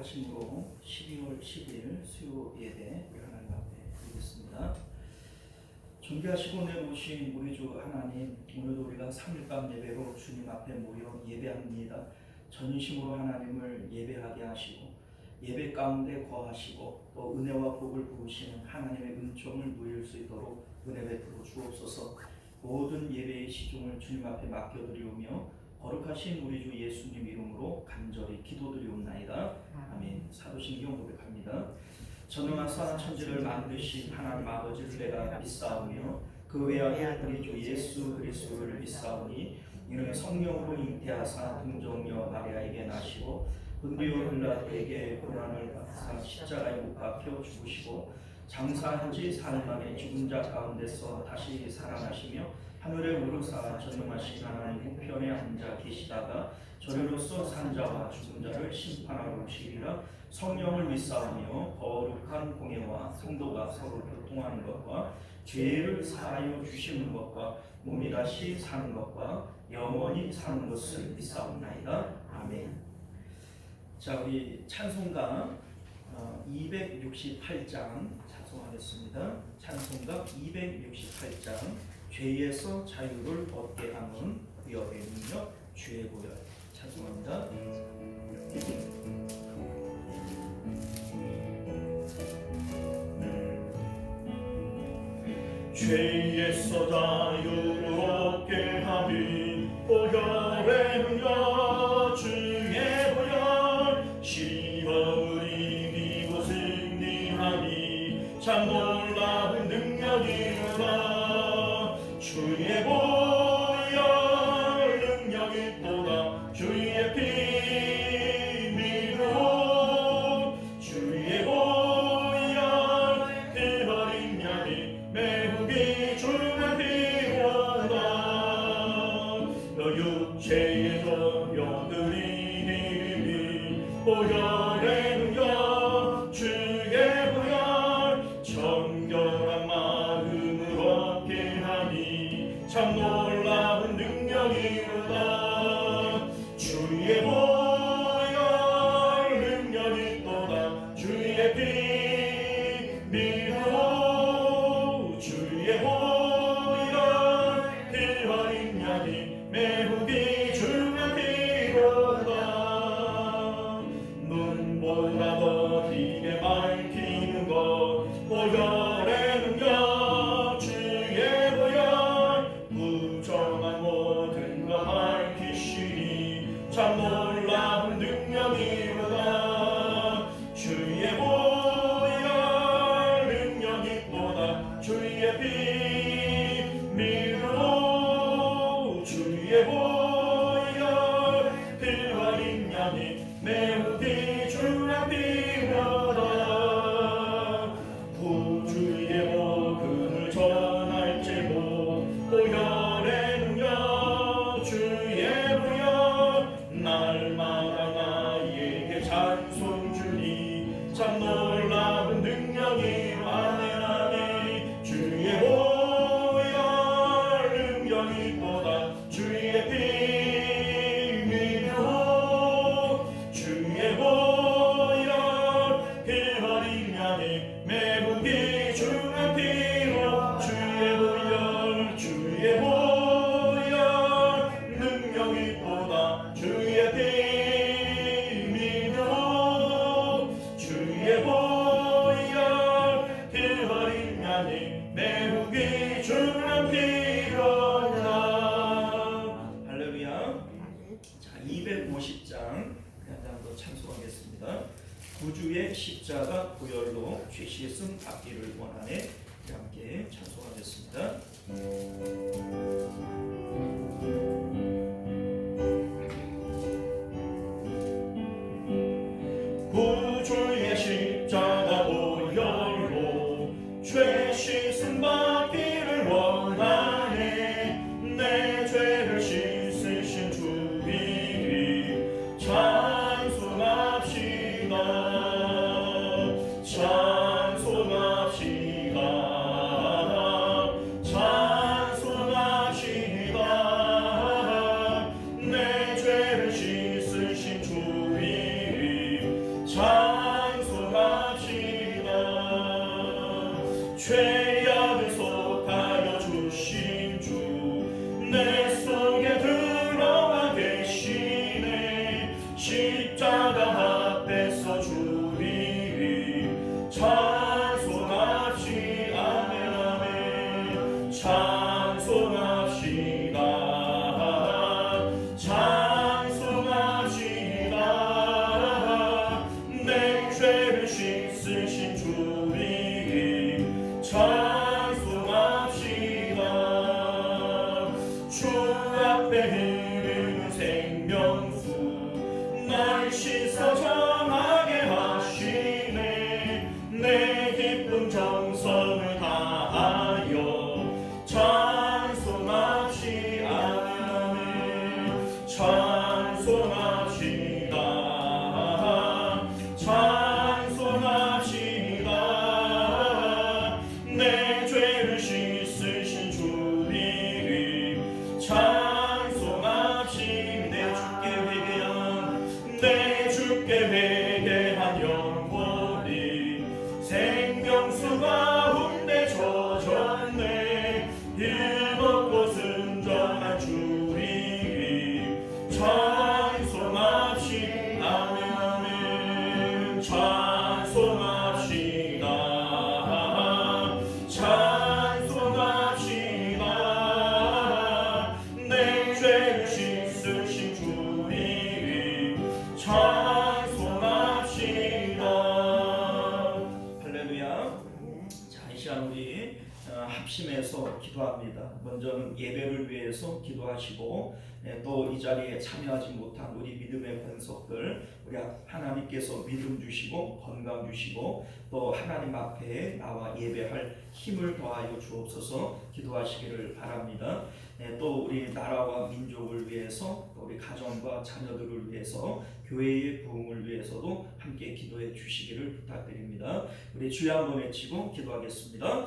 하심으로 12월 10일 수요 예배 우리 하나님 앞에 드리겠습니다. 존귀하시고 내려오신 우리 주 하나님, 오늘도 우리가 3일밤 예배로 주님 앞에 모여 예배합니다. 전심으로 하나님을 예배하게 하시고 예배 가운데 거하시고 또 은혜와 복을 부으시는 하나님의 은총을 누릴 수 있도록 은혜 베풀어 주옵소서. 모든 예배의 시종을 주님 앞에 맡겨드리오며 거룩하신 우리 주 예수님 이름으로 간절히 기도드리옵나이다. 아멘. 사도신경 고백합니다. 전능하사 천지를 만드신 하나님 아버지를 내가 믿사오며 그 외아들 우리 주 예수 그리스도를 믿사오니 이는 성령으로 잉태하사 동정녀 마리아에게 나시고 본디오 빌라도에게 고난을 받으사 십자가에 못 박혀 죽으시고 장사한 지 사흘 만에 죽은 자 가운데서 다시 살아나시며 하늘에 오르사 전능하신 하나님 우편에 앉아 계시다가 저리로서 산 자와 죽은 자를 심판하러 오시리라. 성령을 믿사오며 거룩한 공예와 성도가 서로 교통하는 것과 죄를 사하여 주시는 것과 몸이 다시 사는 것과 영원히 사는 것을 믿사옵나이다. 아멘. 자, 우리 찬송가 268장 찬송하겠습니다. 찬송가 268장 죄에서 자유를 얻게 하는 구역의 능력 주의 보혈 찬송합니다. 죄에서 자유를 얻게 하니 보혈의 능력 주의 보혈 시험을 이기고 승리하니 참 놀라운 능력이로다. 주의 보혈 능력이 또다. 주의 피 믿어 주의 보혈 그 어린 양이 매우 귀중한 피로다. 너 육체에서 영들이 이름이 보혈의 능력 주의 보혈 정결한 마음을 얻게 하니 참 놀라운 능력이로다. 주의 보혈 능력이 또다. 주의 피 믿어 주의 보혈 그 어린 양이 매우 귀중한 피로다. 눈보다 더 길게 밝히는 것 보혈의 능력 주의 보혈 부정한 모든 것 밝히시니 참 놀라운 능력이로다. 주의 보혈 능력이 또다. 주의 피 믿어 주의 보혈 그 어린 양이 매우 귀중한 피로다. 구주의 복음을 전할지고 보혈의 능력 주의 보혈 날마다 나에게 찬송 주니 참 놀라운 능력이 아멘. 주의 보혈 능력이 또다. 주의 피 믿어 주의 보혈 그 어린 양이 매우 귀중한 피로 주의 보혈 주의 보혈 능력이 또다. 주의 피 믿어 주의 보혈 그 어린 양이 매우 귀중한 피로다. 할렐루야. 자, 250장 한장더 찬송하겠습니다. 구주의 십자가 보혈로 죄 씻음 받기를 원하네. 함께 찬송하겠습니다. 구주의 십자가 보혈로 죄 씻음 받기를 원하네. 내 죄를 씻으신 주 이름 찬송합시다. 찬송합시다. 찬송합시다. 앞에 흐르는 생명수 날 씻어 정하게 하시네. 내 기쁜 정성을 다하여 찬송합시다. 찬송합시다. 찬송합시다. 내 죄를 씻으신 주 이름 찬송합시다. 내 주께 회개한 영혼이 생명수 가운데 젖었네. 일먹고 순전한 주 이름 찬송합시다. 아멘. 찬송합시다. 찬송합시다. 내 죄를 씻으신 주 이름 찬송합시다. 할렐루야. 자, 이 시간 우리 합심해서 기도합니다. 먼저는 예배를 위해서 기도하시고 또 이 자리에 참여하지 못한 우리 믿음의 권속들, 우리 하나님께서 믿음 주시고 건강 주시고 또 하나님 앞에 나와 예배할 힘을 더하여 주옵소서 기도하시기를 바랍니다. 또 우리 나라와 민족을 위해서 또 우리 가정과 자녀들을 위해서 교회의 부흥을 위해서도 함께 기도해 주시기를 부탁드립니다. 우리 주여 한번 외치고 기도하겠습니다.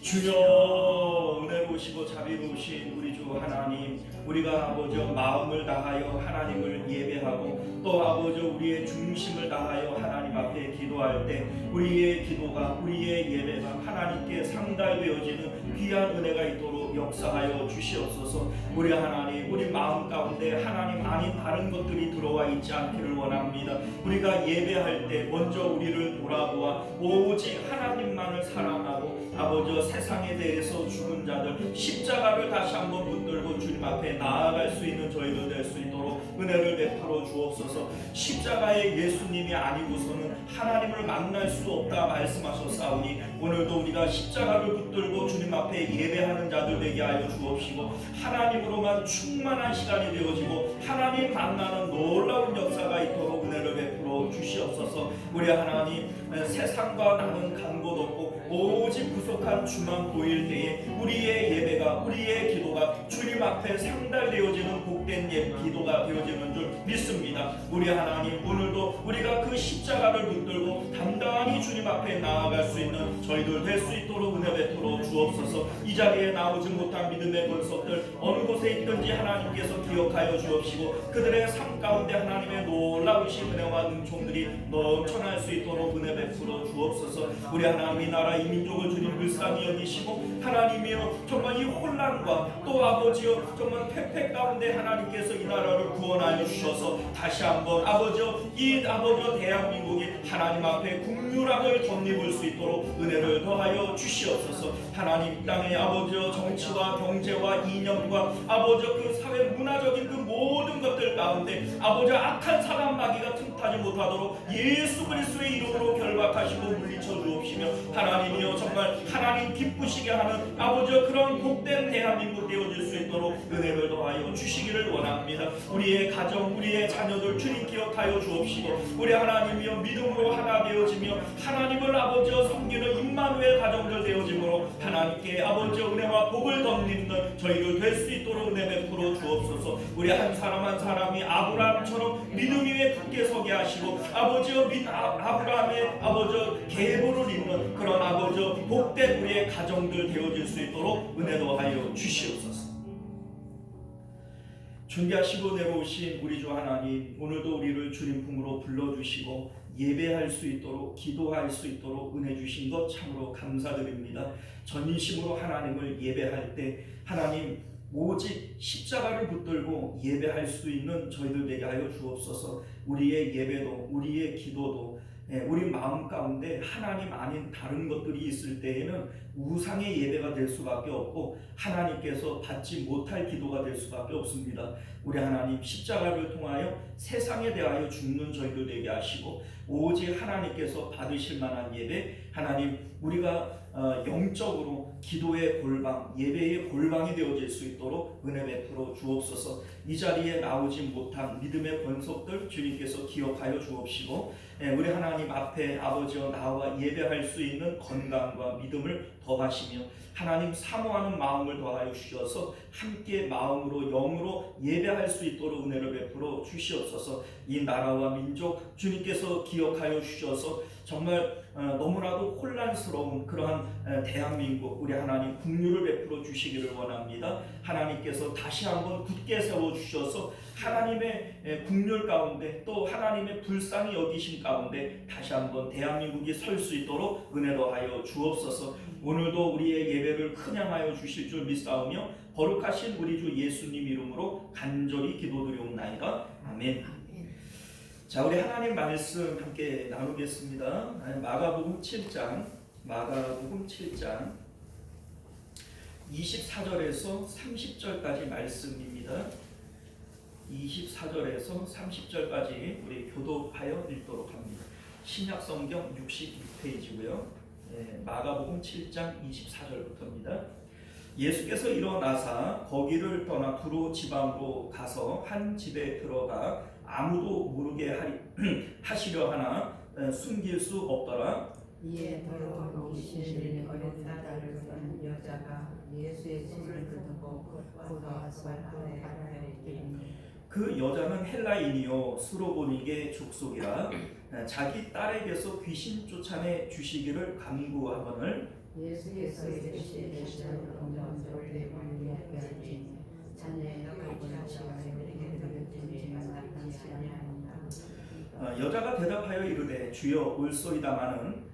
주여, 은혜로우시고 자비로우신 우리 주 하나님, 우리가 아버지 마음을 다하여 하나님을 예배하고 또 아버지 우리의 중심을 다하여 하나님 앞에 기도할 때 우리의 기도가, 우리의 예배가 하나님께 상달되어지는 귀한 은혜가 있도록 역사하여 주시옵소서. 우리 하나님, 우리 마음 가운데 하나님 아닌 다른 것들이 들어와 있지 않기를 원합니다. 우리가 예배할 때 먼저 우리를 돌아보아 오직 하나님만을 사랑하고 아버지 세상에 대해서 죽은 자들 십자가를 다시 한번 붙들고 주님 앞에 나아갈 수 있는 저희들 될 수 있도록 은혜를 베풀어 주옵소서. 십자가의 예수님이 아니고서는 하나님을 만날 수 없다 말씀하셨사오니 오늘도 우리가 십자가를 붙들고 주님 앞에 예배하는 자들 되게 하여 주옵시고 하나님으로만 충만한 시간이 되어지고 하나님 만나는 놀라운 역사가 있도록 은혜를 베풀어 주시옵소서. 우리 하나님, 세상과 나는 간 곳 없고 오직 부족한 주만 보일 때에 우리의 예배가, 우리의 기도가 주님 앞에 상달되어지는 복된 기도가 되어지는 줄 믿습니다. 우리 하나님, 오늘도 우리가 그 십자가를 붙들고 담당히 주님 앞에 나아갈 수 있는 저희들 될 수 있도록 은혜 베풀어 주옵소서. 이 자리에 나오지 못한 믿음의 권속들 어느 곳에 있든지 하나님께서 기억하여 주옵시고 그들의 삶 가운데 하나님의 놀라우신 은혜와 능총들이 넘쳐날 수 있도록 은혜 베풀어 주옵소서. 우리 하나님, 이 나라 이 민족을 주님 불쌍히 여기시고 하나님이여 정말 이 혼란과 또 아버지여 정말 패패 가운데 하나님께서 이 나라를 구원하여 주셔서 다시 한번 아버지여 이 아버지여 대한민국이 하나님 앞에 국률함을 덧입을 수 있도록 은혜를 더하여 주시옵소서. 하나님, 땅의 아버지여 정치와 경제와 이념과 아버지여 그 사회 문화적인 그 모든 것들 가운데 아버지여 악한 사람 마귀가 틈타지 못하도록 예수 그리스도의 이름으로 결박하시고 물리쳐 주옵시며 하나님이여 정말 하나님 기쁘시게 하는 아버지여 그런 복된 대한민국 되어질 수 있도록 은혜를 더하여 주시기를 원합니다. 우리의 가정, 우리의 자녀들 주님 기억하여 주옵시고 우리 하나님이여 믿음으로 하나 되어지며 하나님을 아버지여 섬기는 임마누엘 가정들 되어지므로 하나님께 아버지여 은혜와 복을 덧입는 저희들 될 수 있도록 은혜 베풀어 주옵소서. 우리 한 사람 한 사람이 아브라함처럼 믿음 위에 굳게 서게 하시고 아버지여 아브라함의 아버지여 계보를 잇는 그런 아버지여 복된 우리의 가정들 되어질 수 있도록 은혜 더하여 주시옵소서. 존귀하시고 내려오신 우리 주 하나님, 오늘도 우리를 주님 품으로 불러주시고 예배할 수 있도록 기도할 수 있도록 은혜 주신 것 참으로 감사드립니다. 전심으로 하나님을 예배할 때 하나님 오직 십자가를 붙들고 예배할 수 있는 저희들 되게 하여 주옵소서. 우리의 예배도 우리의 기도도 우리 마음 가운데 하나님 아닌 다른 것들이 있을 때에는 우상의 예배가 될 수밖에 없고 하나님께서 받지 못할 기도가 될 수밖에 없습니다. 우리 하나님, 십자가를 통하여 세상에 대하여 죽는 저희들 되게 하시고 오직 하나님께서 받으실 만한 예배, 하나님 우리가 영적으로 기도의 골방, 예배의 골방이 되어질 수 있도록 은혜 베풀어 주옵소서. 이 자리에 나오지 못한 믿음의 권속들 주님께서 기억하여 주옵시고, 우리 하나님 앞에 아버지와 나와 예배할 수 있는 건강과 믿음을 더하시며 하나님 사모하는 마음을 더하여 주셔서 함께 마음으로 영으로 예배할 수 있도록 은혜를 베풀어 주시옵소서. 이 나라와 민족 주님께서 기억하여 주셔서 정말 너무나도 혼란스러운 그러한 대한민국 우리 하나님 긍휼을 베풀어 주시기를 원합니다. 하나님께서 다시 한번 굳게 세워 주셔서 하나님의 긍휼 가운데 또 하나님의 불쌍히 여기심 가운데 다시 한번 대한민국이 설 수 있도록 은혜 더하여 주옵소서. 오늘도 우리의 예배를 큰양하여 주실 줄 믿사오며 거룩하신 우리 주 예수님 이름으로 간절히 기도드리옵나이다. 아멘. 자, 우리 하나님 말씀 함께 나누겠습니다. 마가복음 7장 24절에서 30절까지 말씀입니다. 24절에서 30절까지 우리 교독하여 읽도록 합니다. 신약성경 62페이지고요. 마가복음 7장 24절부터입니다. 예수께서 일어나사 거기를 떠나 두로 지방으로 가서 한 집에 들어가 아무도 모르게 하시려 하나 숨길 수 없더라. 이에 돌아오시는 어린아이를 둔 여자가 예수의 짐을 듣고 곧 와서 그 발을 끼니 그 여자는 헬라인이요 수로보니게 족속이라 자기 딸에게서 귀신 쫓아내 주시기를 간구하거늘 예수께서 이르시되 너희 물리하게 하지 자네의 가고는 시간에 우리에게 들을지만 나타나지 아니하니라. 여자가 대답하여 이르되 주여 올소이다마는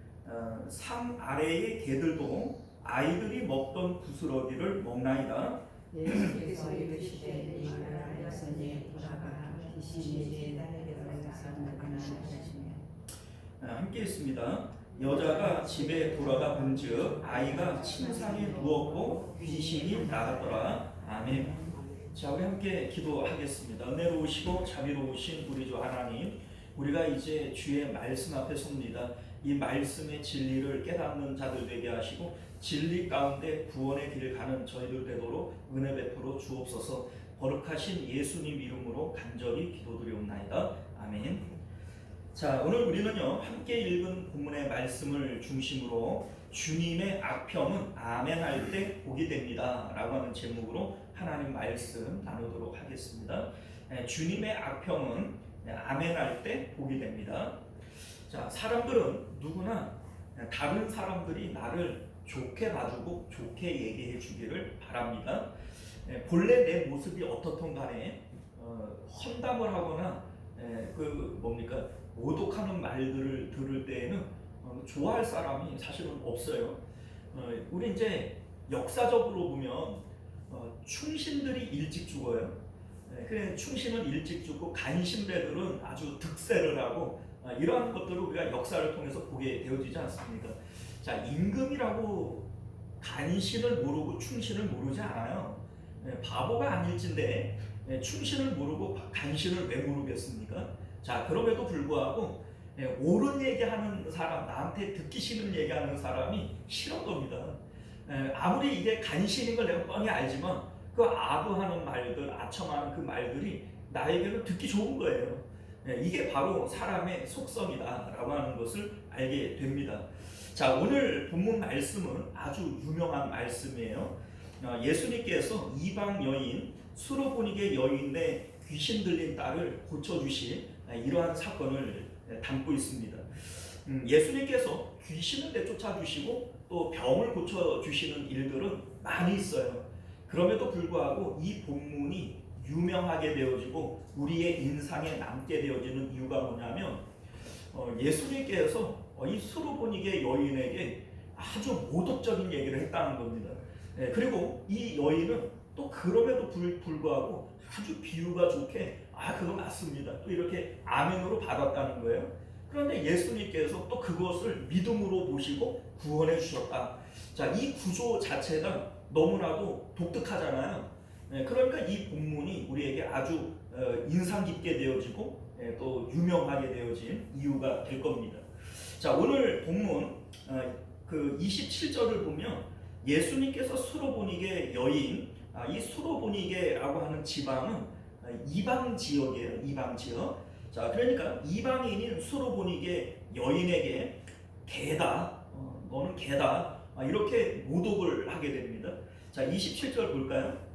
산 아래의 개들도 아이들이 먹던 부스러기를 먹나이다. 예수께서 이르시되 이 말하였으니 돌아가 귀신이 내 딸에게 들어가서 나타나시며 함께 있습니다. 여자가 집에 돌아가 본즉 아이가 침상에 누웠고 귀신이 나갔더라. 아멘. 자, 우리 함께 기도하겠습니다. 은혜로우시고 자비로우신 우리 주 하나님, 우리가 이제 주의 말씀 앞에 섭니다. 이 말씀의 진리를 깨닫는 자들 되게 하시고 진리 가운데 구원의 길을 가는 저희들 되도록 은혜 베풀어 주옵소서. 거룩하신 예수님 이름으로 간절히 기도드리옵나이다. 아멘. 자, 오늘 우리는요 함께 읽은 본문의 말씀을 중심으로 주님의 악평은 아멘할 때 복이 됩니다 라고 하는 제목으로 하나님 말씀 나누도록 하겠습니다. 주님의 악평은 아멘할 때 복이 됩니다. 자, 사람들은 누구나 다른 사람들이 나를 좋게 봐주고 좋게 얘기해 주기를 바랍니다. 본래 내 모습이 어떻든 간에 험담을 하거나 모독하는 말들을 들을 때에는 좋아할 사람이 사실은 없어요. 우리 이제 역사적으로 보면 충신들이 일찍 죽어요. 그래, 충신은 일찍 죽고 간신배들은 아주 득세를 하고 이러한 것들을 우리가 역사를 통해서 보게 되어지지 않습니까? 자, 임금이라고 간신을 모르고 충신을 모르지 않아요. 바보가 아닐진데 충신을 모르고 간신을 왜 모르겠습니까? 자, 그럼에도 불구하고 옳은 얘기하는 사람, 나한테 듣기 싫은 얘기하는 사람이 싫은 겁니다. 아무리 이게 간신인 걸 내가 뻔히 알지만 그 아부하는 말들, 아첨하는 그 말들이 나에게는 듣기 좋은 거예요. 이게 바로 사람의 속성이다라고 하는 것을 알게 됩니다. 자, 오늘 본문 말씀은 아주 유명한 말씀이에요. 예수님께서 이방 여인 수로보니게 여인의 귀신 들린 딸을 고쳐주신 이러한 사건을 담고 있습니다. 예수님께서 귀신을 내쫓아 주시고 또 병을 고쳐 주시는 일들은 많이 있어요. 그럼에도 불구하고 이 본문이 유명하게 되어지고 우리의 인상에 남게 되어지는 이유가 뭐냐면 예수님께서 이 수로보니게 여인에게 아주 모독적인 얘기를 했다는 겁니다. 그리고 이 여인은 또 그럼에도 불구하고 아주 비유가 좋게 그거 맞습니다. 또 이렇게 아멘으로 받았다는 거예요. 그런데 예수님께서 또 그것을 믿음으로 보시고 구원해 주셨다. 자, 이 구조 자체가 너무나도 독특하잖아요. 그러니까 이 본문이 우리에게 아주 인상 깊게 되어지고 또 유명하게 되어진 이유가 될 겁니다. 자, 오늘 본문 그 27절을 보면 예수님께서 수로보니게 여인, 이 수로보니게라고 하는 지방은 이방 지역이에요. 이방 지역. 자, 그러니까 이방인인 수로보니게 여인에게 개다, 너는 개다, 이렇게 모독을 하게 됩니다. 자, 27절 볼까요?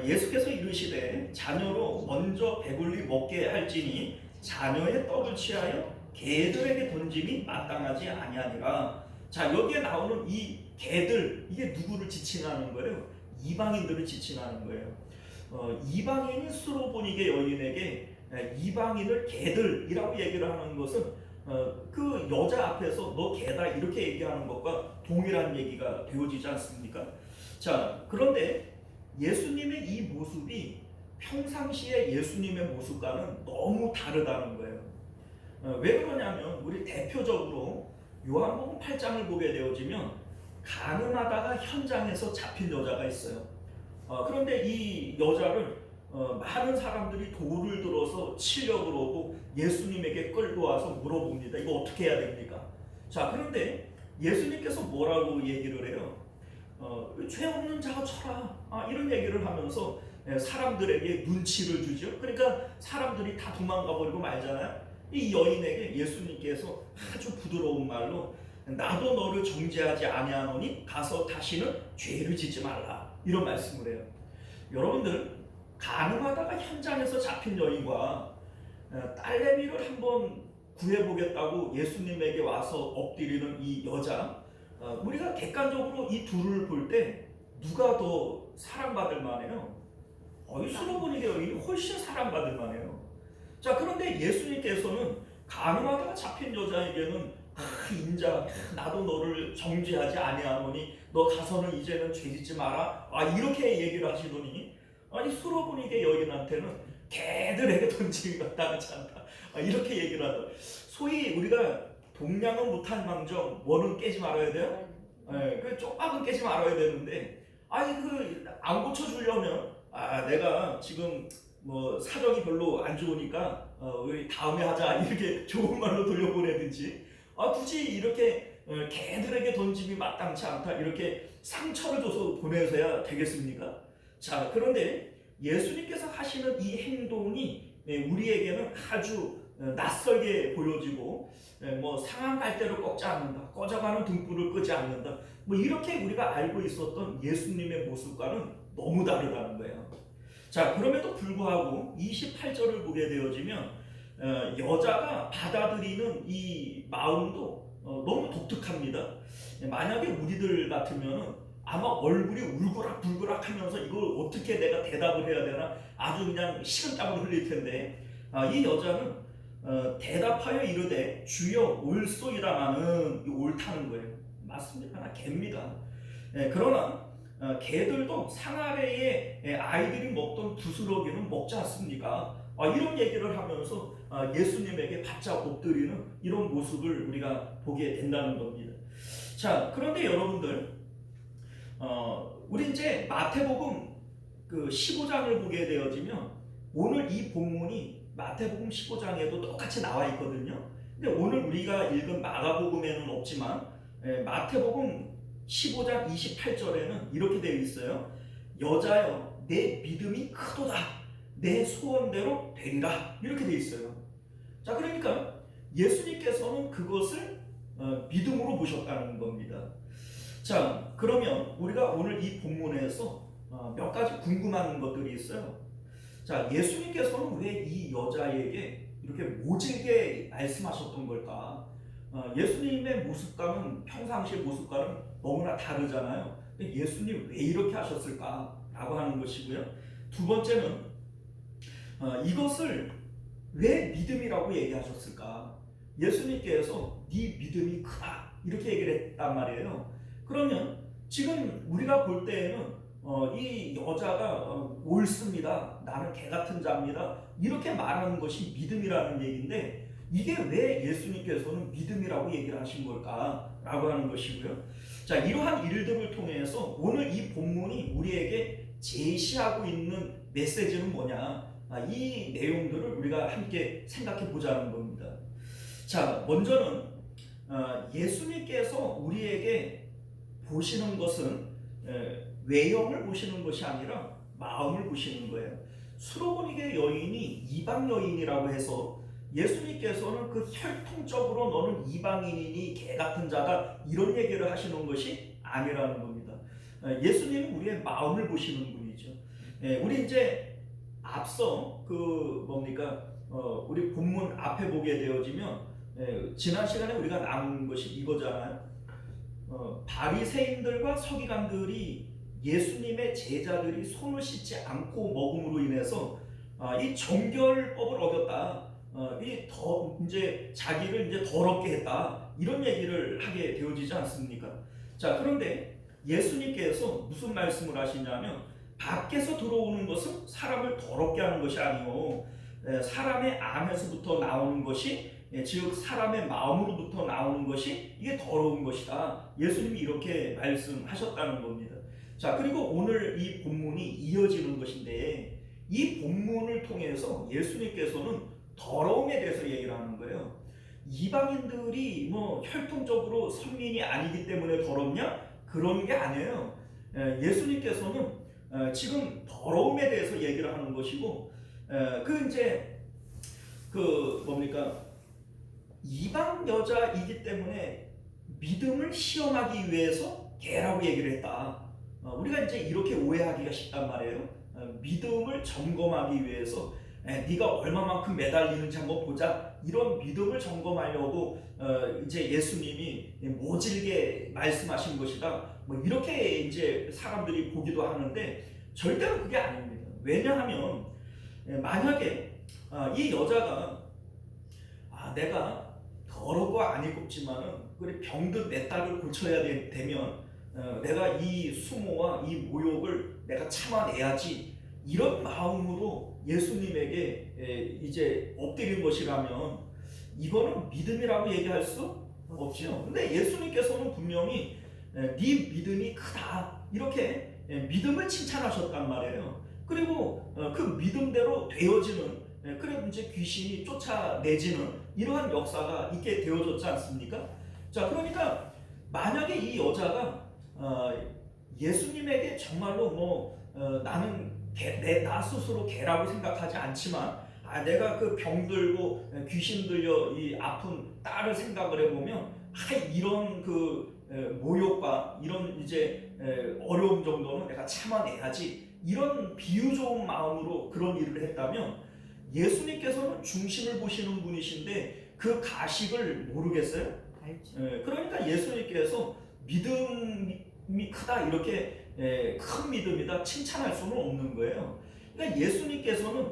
예수께서 이르시되 자녀로 먼저 배불리 먹게 할지니 자녀의 떡을 취하여 개들에게 던짐이 마땅하지 아니하니라. 자, 여기에 나오는 이 개들, 이게 누구를 지칭하는 거예요? 이방인들을 지칭하는 거예요. 이방인인 수로보니게 여인에게 이방인을 개들이라고 얘기를 하는 것은 그 여자 앞에서 너 개다 이렇게 얘기하는 것과 동일한 얘기가 되어지지 않습니까? 자, 그런데 예수님의 이 모습이 평상시에 예수님의 모습과는 너무 다르다는 거예요. 왜 그러냐면 우리 대표적으로 요한복음 8장을 보게 되어지면 가늠하다가 현장에서 잡힌 여자가 있어요. 그런데 이 여자를 많은 사람들이 돌을 들어서 치려고 그러고 예수님에게 끌고 와서 물어봅니다. 이거 어떻게 해야 됩니까? 자, 그런데 예수님께서 뭐라고 얘기를 해요? 죄 없는 자가 쳐라, 이런 얘기를 하면서 사람들에게 눈치를 주죠. 그러니까 사람들이 다 도망가 버리고 말잖아요. 이 여인에게 예수님께서 아주 부드러운 말로 나도 너를 정죄하지 아니하노니 가서 다시는 죄를 짓지 말라, 이런 말씀을 해요. 여러분들, 가늠하다가 현장에서 잡힌 여인과 딸내미를 한번 구해보겠다고 예수님에게 와서 엎드리는 이 여자, 우리가 객관적으로 이 둘을 볼 때 누가 더 사랑받을 만해요? 이 수로보니게 여인이 훨씬 사랑받을 만해요. 자, 그런데 예수님께서는 가늠하다가 잡힌 여자에게는 인자, 나도 너를 정죄하지 아니하노니 너 가서는 이제는 죄짓지 마라, 이렇게 얘기를 하시더니 이 수로보니게 여인한테는 개들에게 던짐이 마땅하지 않다, 이렇게 얘기를 하더. 소위 우리가 동량은 못한 망정 뭐는 깨지 말아야 돼요? 그 쪽박은 깨지 말아야 되는데, 안 고쳐주려면 내가 지금 뭐 사정이 별로 안 좋으니까 우리 다음에 하자, 이렇게 좋은 말로 돌려보내든지, 굳이 이렇게 개들에게 던짐이 마땅치 않다, 이렇게 상처를 줘서 보내서야 되겠습니까? 자, 그런데 예수님께서 하시는 이 행동이 우리에게는 아주 낯설게 보여지고, 뭐 상한 갈대로 꺾지 않는다, 꺼져가는 등불을 끄지 않는다, 뭐 이렇게 우리가 알고 있었던 예수님의 모습과는 너무 다르다는 거예요. 자, 그럼에도 불구하고 28절을 보게 되어지면 여자가 받아들이는 이 마음도 너무 독특합니다. 만약에 우리들 같으면 아마 얼굴이 울그락불그락 하면서 이걸 어떻게 내가 대답을 해야 되나 아주 그냥 식은땀을 흘릴 텐데, 이 여자는 대답하여 이르되 주여 올소이다마는, 옳다는 거예요. 맞습니까? 나 개입니다. 그러나 개들도 상아래에 아이들이 먹던 부스러기는 먹지 않습니까? 이런 얘기를 하면서 예수님에게 바짝 엎드리는 이런 모습을 우리가 보게 된다는 겁니다. 자, 그런데 여러분들, 우리 이제 마태복음 그 15장을 보게 되어지면 오늘 이 본문이 마태복음 15장에도 똑같이 나와 있거든요. 근데 오늘 우리가 읽은 마가복음에는 없지만 마태복음 15장 28절에는 이렇게 되어 있어요. 여자여, 내 믿음이 크도다, 내 소원대로 되리라, 이렇게 되어 있어요. 자, 그러니까 예수님께서는 그것을 믿음으로 보셨다는 겁니다. 자, 그러면 우리가 오늘 이 본문에서 몇 가지 궁금한 것들이 있어요. 자, 예수님께서는 왜 이 여자에게 이렇게 모질게 말씀하셨던 걸까? 예수님의 모습과는, 평상시의 모습과는 너무나 다르잖아요. 근데 예수님 왜 이렇게 하셨을까라고 하는 것이고요. 두 번째는 이것을 왜 믿음이라고 얘기하셨을까? 예수님께서 네 믿음이 크다, 이렇게 얘기를 했단 말이에요. 그러면 지금 우리가 볼 때에는 이 여자가 옳습니다, 나는 개 같은 자입니다, 이렇게 말하는 것이 믿음이라는 얘기인데, 이게 왜 예수님께서는 믿음이라고 얘기를 하신 걸까라고 하는 것이고요. 자, 이러한 일들을 통해서 오늘 이 본문이 우리에게 제시하고 있는 메시지는 뭐냐, 이 내용들을 우리가 함께 생각해 보자는 겁니다. 자, 먼저는 예수님께서 우리에게 보시는 것은 외형을 보시는 것이 아니라 마음을 보시는 거예요. 수로보니게 여인이 이방 여인이라고 해서 예수님께서는 그 혈통적으로 너는 이방인이니 개 같은 자다 이런 얘기를 하시는 것이 아니라는 겁니다. 예수님은 우리의 마음을 보시는 분이죠. 우리 이제 앞서 그 뭡니까 우리 본문 앞에 보게 되어지면 지난 시간에 우리가 나눈 것이 이거잖아요. 바리새인들과 서기관들이 예수님의 제자들이 손을 씻지 않고 먹음으로 인해서 이 정결법을 어겼다. 이제 자기를 이제 더럽게 했다. 이런 얘기를 하게 되어지지 않습니까? 자, 그런데 예수님께서 무슨 말씀을 하시냐면 밖에서 들어오는 것은 사람을 더럽게 하는 것이 아니요 사람의 안에서부터 나오는 것이 즉 사람의 마음으로부터 나오는 것이 이게 더러운 것이다. 예수님이 이렇게 말씀하셨다는 겁니다. 자, 그리고 오늘 이 본문이 이어지는 것인데 이 본문을 통해서 예수님께서는 더러움에 대해서 얘기를 하는 거예요. 이방인들이 뭐 혈통적으로 선민이 아니기 때문에 더럽냐? 그런 게 아니에요. 예수님께서는 지금 더러움에 대해서 얘기를 하는 것이고 뭡니까? 이방 여자이기 때문에 믿음을 시험하기 위해서 개라고 얘기를 했다. 우리가 이제 이렇게 오해하기가 쉽단 말이에요. 믿음을 점검하기 위해서 네가 얼마만큼 매달리는지 한번 보자. 이런 믿음을 점검하려고 이제 예수님이 모질게 말씀하신 것이다. 뭐 이렇게 이제 사람들이 보기도 하는데 절대로 그게 아닙니다. 왜냐하면 만약에 이 여자가 내가 더럽고 안 입었지만은 그래 병든 내 딸을 고쳐야 되면 내가 이 수모와 이 모욕을 내가 참아내야지 이런 마음으로 예수님에게 이제 엎드린 것이라면 이거는 믿음이라고 얘기할 수 없죠. 근데 예수님께서는 분명히 네 믿음이 크다 이렇게 믿음을 칭찬하셨단 말이에요. 그리고 그 믿음대로 되어지는 그래 이제 귀신이 쫓아내지는 이러한 역사가 있게 되어졌지 않습니까? 자, 그러니까 만약에 이 여자가 예수님에게 정말로 나는 나 스스로 개라고 생각하지 않지만 내가 그 병들고 귀신 들려 이 아픈 딸을 생각을 해보면 이런 그 모욕과 이런 이제 어려움 정도는 내가 참아내야지 이런 비유 좋은 마음으로 그런 일을 했다면 예수님께서는 중심을 보시는 분이신데 그 가식을 모르겠어요? 그러니까 예수님께서 믿음이 크다 이렇게 큰 믿음이다 칭찬할 수는 없는 거예요. 그러니까 예수님께서는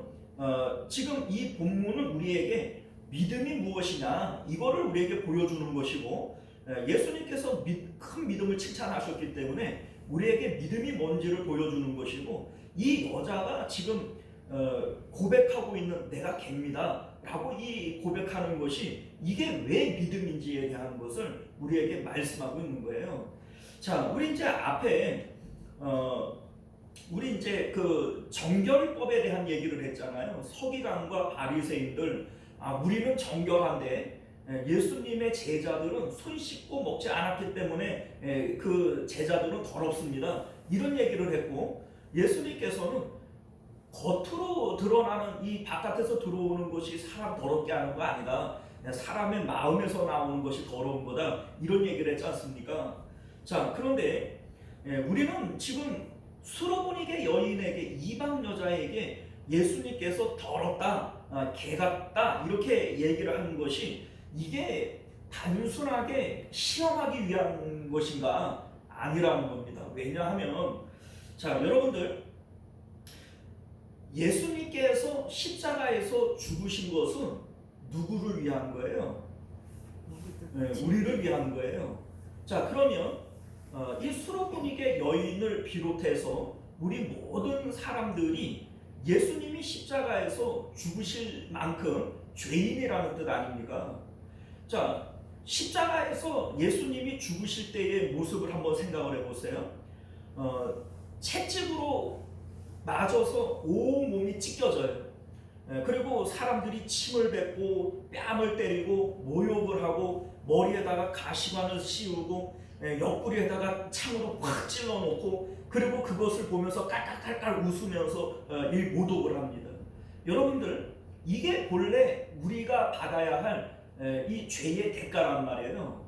지금 이 본문은 우리에게 믿음이 무엇이냐 이거를 우리에게 보여주는 것이고 예수님께서 큰 믿음을 칭찬하셨기 때문에 우리에게 믿음이 뭔지를 보여주는 것이고 이 여자가 지금 고백하고 있는 내가 개입니다 라고 이 고백하는 것이 이게 왜 믿음인지에 대한 것을 우리에게 말씀하고 있는 거예요. 자, 우리 이제 앞에 우리 이제 그 정결법에 대한 얘기를 했잖아요. 서기관과 바리새인들 우리는 정결한데 예수님의 제자들은 손 씻고 먹지 않았기 때문에 그 제자들은 더럽습니다. 이런 얘기를 했고 예수님께서는 겉으로 드러나는 이 바깥에서 들어오는 것이 사람 더럽게 하는 거 아니다. 사람의 마음에서 나오는 것이 더러운 거다. 이런 얘기를 했지 않습니까? 자, 그런데 우리는 지금 수로보니게 여인에게 이방 여자에게 예수님께서 더럽다, 개 같다 이렇게 얘기를 하는 것이 이게 단순하게 시험하기 위한 것인가 아니라는 겁니다. 왜냐하면 자, 여러분들 예수님께서 십자가에서 죽으신 것은 누구를 위한 거예요? 우리를 위한 거예요. 자, 그러면 이 수로보니게 여인을 비롯해서 우리 모든 사람들이 예수님이 십자가에서 죽으실 만큼 죄인이라는 뜻 아닙니까? 자, 십자가에서 예수님이 죽으실 때의 모습을 한번 생각을 해보세요. 채찍으로 맞아서 온몸이 찢겨져요. 그리고 정말로 사람들이 침을 뱉고 뺨을 때리고 모욕을 하고 머리에다가 가시관을 씌우고 옆구리에다가 창으로 확 찔러놓고 그리고 그것을 보면서 깔깔깔깔 웃으면서 이 모독을 합니다. 여러분들, 이게 본래 우리가 받아야 할 이 죄의 대가란 말이에요.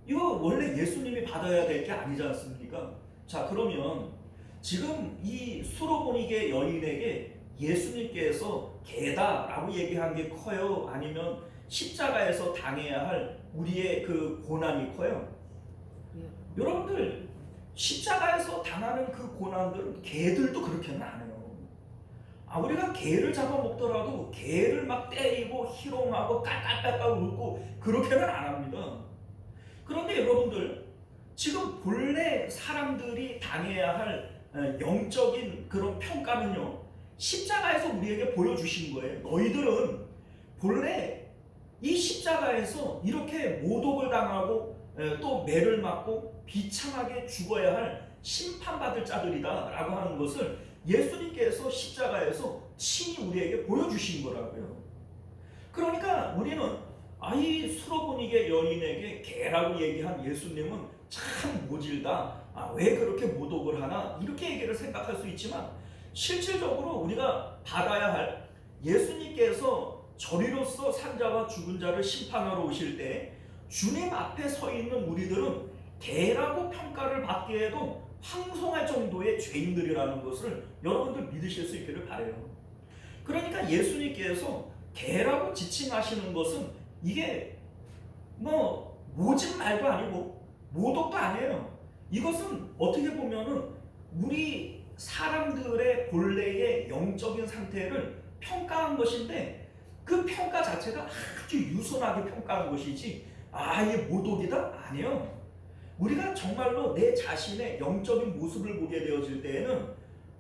이거 원래 예수님이 받아야 될 게 아니지 않습니까? 자, 그러면 지금 이 수로보니게 여인에게 예수님께서 개다라고 얘기한 게 커요? 아니면 십자가에서 당해야 할 우리의 그 고난이 커요? 여러분들, 십자가에서 당하는 그 고난들은 개들도 그렇게는 안 해요. 우리가 개를 잡아먹더라도 개를 막 때리고 희롱하고 깔깔깔깔 웃고 그렇게는 안 합니다. 그런데 여러분들, 지금 본래 사람들이 당해야 할 영적인 그런 평가는요, 십자가에서 우리에게 보여주신 거예요. 너희들은 본래 이 십자가에서 이렇게 모독을 당하고 또 매를 맞고 비참하게 죽어야 할 심판받을 자들이다 라고 하는 것을 예수님께서 십자가에서 친히 우리에게 보여주신 거라고요. 그러니까 우리는 이 수로보니게 여인에게 개라고 얘기한 예수님은 참 모질다, 왜 그렇게 모독을 하나, 이렇게 얘기를 생각할 수 있지만 실질적으로 우리가 받아야 할 예수님께서 저리로서 산자와 죽은 자를 심판하러 오실 때 주님 앞에 서 있는 우리들은 개라고 평가를 받기에도 황송할 정도의 죄인들이라는 것을 여러분들 믿으실 수 있기를 바라요. 그러니까 예수님께서 개라고 지칭하시는 것은 이게 모진 말도 아니고 모독도 아니에요. 이것은 어떻게 보면은 우리 사람들의 본래의 영적인 상태를 평가한 것인데 그 평가 자체가 아주 유순하게 평가한 것이지 이게 모독이다? 아니요. 우리가 정말로 내 자신의 영적인 모습을 보게 되어질 때에는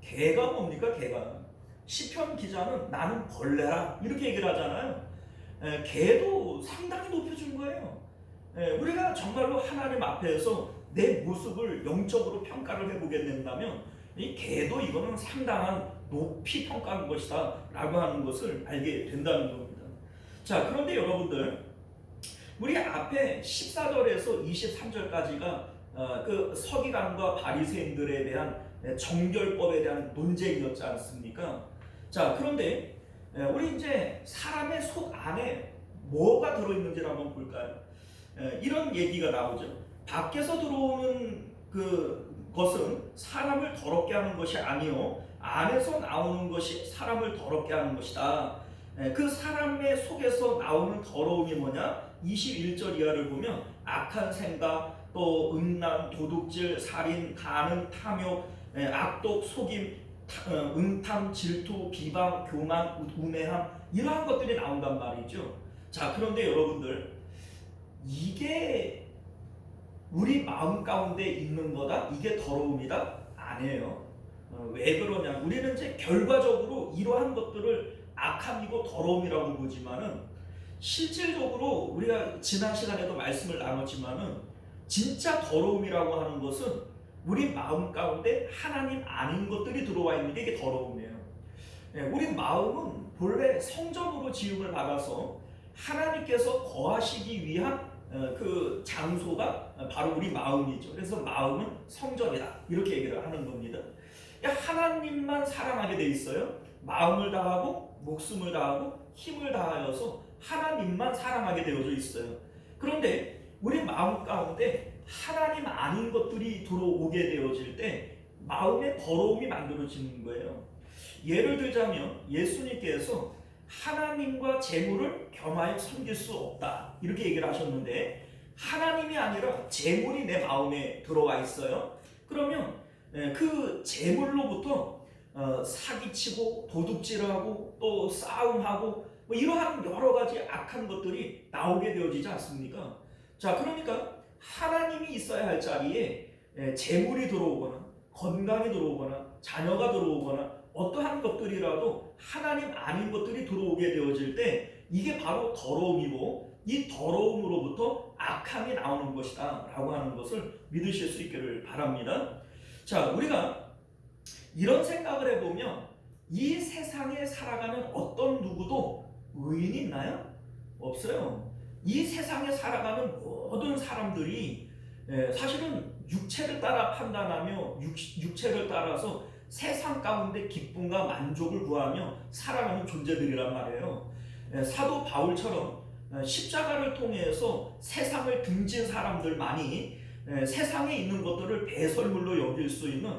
개가 뭡니까? 개가 시편 기자는 나는 벌레라 이렇게 얘기를 하잖아요. 개도 상당히 높여준 거예요. 우리가 정말로 하나님 앞에서 내 모습을 영적으로 평가를 해보게 된다면 이 개도 이거는 상당한 높이 평가한 것이다 라고 하는 것을 알게 된다는 겁니다. 자, 그런데 여러분들, 우리 앞에 14절에서 23절까지가 그 서기관과 바리새인들에 대한 정결법에 대한 논쟁이었지 않습니까? 자, 그런데 우리 이제 사람의 속 안에 뭐가 들어있는지를 한번 볼까요? 이런 얘기가 나오죠. 밖에서 들어오는 것은 사람을 더럽게 하는 것이 아니요 안에서 나오는 것이 사람을 더럽게 하는 것이다. 그 사람의 속에서 나오는 더러움이 뭐냐? 21절 이하를 보면 악한 생각, 또 음란, 도둑질, 살인, 간음, 탐욕, 악독, 속임, 음탐, 질투, 비방, 교만, 우매함, 이러한 것들이 나온단 말이죠. 자, 그런데 여러분들, 이게 우리 마음 가운데 있는 거다? 이게 더러움이다? 아니에요. 왜 그러냐? 우리는 이제 결과적으로 이러한 것들을 악함이고 더러움이라고 보지만은 실질적으로 우리가 지난 시간에도 말씀을 나눴지만은 진짜 더러움이라고 하는 것은 우리 마음 가운데 하나님 아닌 것들이 들어와 있는 게 이게 더러움이에요. 우리 마음은 본래 성전으로 지음을 받아서 하나님께서 거하시기 위한 그 장소가 바로 우리 마음이죠. 그래서 마음은 성전이다 이렇게 얘기를 하는 겁니다. 하나님만 사랑하게 돼 있어요. 마음을 다하고 목숨을 다하고 힘을 다하여서 하나님만 사랑하게 되어져 있어요. 그런데 우리 마음 가운데 하나님 아닌 것들이 들어오게 되어질 때 마음의 더러움이 만들어지는 거예요. 예를 들자면 예수님께서 하나님과 재물을 겸하여 섬길 수 없다 이렇게 얘기를 하셨는데 하나님이 아니라 재물이 내 마음에 들어와 있어요. 그러면 그 재물로부터 사기치고 도둑질하고 또 싸움하고 이러한 여러 가지 악한 것들이 나오게 되어지지 않습니까? 자, 그러니까 하나님이 있어야 할 자리에 재물이 들어오거나 건강이 들어오거나 자녀가 들어오거나 어떠한 것들이라도 하나님 아닌 것들이 들어오게 되어질 때 이게 바로 더러움이고 이 더러움으로부터 악함이 나오는 것이다 라고 하는 것을 믿으실 수 있기를 바랍니다. 자, 우리가 이런 생각을 해보면 이 세상에 살아가는 어떤 누구도 의인이 있나요? 없어요. 이 세상에 살아가는 모든 사람들이 사실은 육체를 따라 판단하며 육체를 따라서 세상 가운데 기쁨과 만족을 구하며 살아가는 존재들이란 말이에요. 사도 바울처럼 십자가를 통해서 세상을 등진 사람들만이 세상에 있는 것들을 배설물로 여길 수 있는